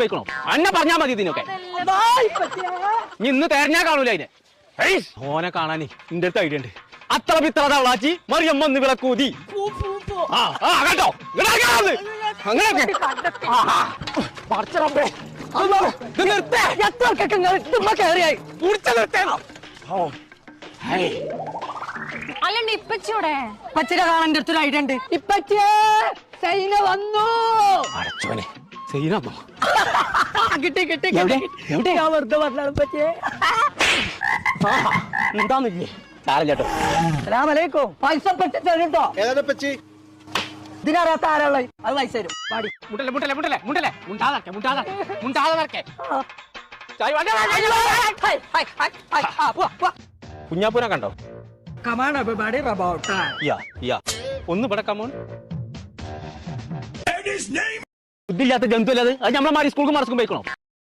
പോയിക്കണോ അന്നെ പറഞ്ഞാ മതി ഇതിനൊക്കെ ഇന്ന് തേരഞ്ഞാ കാണൂല അതിനെ ഓനെ കാണാനേ എന്റെ അടുത്ത് ഐഡിയ ഉണ്ട് അത്ര പിത്ര തവളാച്ചി മറിയമ്മ ഒന്ന് വിളക്കൂതി കേട്ടോ അങ്ങനെയൊക്കെ അല്ലണ്ട് ഇപ്പച്ചൂടെ പച്ചിനെ കാണാൻ എൻ്റെ അടുത്തൊരു ഐഡിയ ഉണ്ട്. ഇപ്പച്ചിയേ സൈന വന്നു. അടച്ചോനെ സൈനമ്മോ കിട്ടി കിട്ടി കിട്ടി. ഞാൻ വെറുതെ പറഞ്ഞാണ് പച്ചിയെ. എന്താന്നില്ലേ സാരല്ലോ അസ്സലാമലൈക്കും. പൈസ പെട്ടി തരും കേട്ടോ. ഇതിനറിയാത്ത ആരാളെ അത് പൈസ തരും. പാടി മുണ്ടല്ലേ മുണ്ടല്ലേ മുണ്ടല്ലേ മുണ്ടല്ലേ മുണ്ടാതെ മുണ്ടാതെ മുണ്ടാതെ കുഞ്ഞാപ്പൂനെ കണ്ടോ? Come on, everybody, about time. ഒന്ന് ഇവിടെ കമോൺ. ബുദ്ധിയില്ലാത്ത ജന്തു അല്ലാതെ അത് നമ്മളെ മാറി സ്കൂൾക്ക് മറസ്ക്കും പോയിക്കണോ?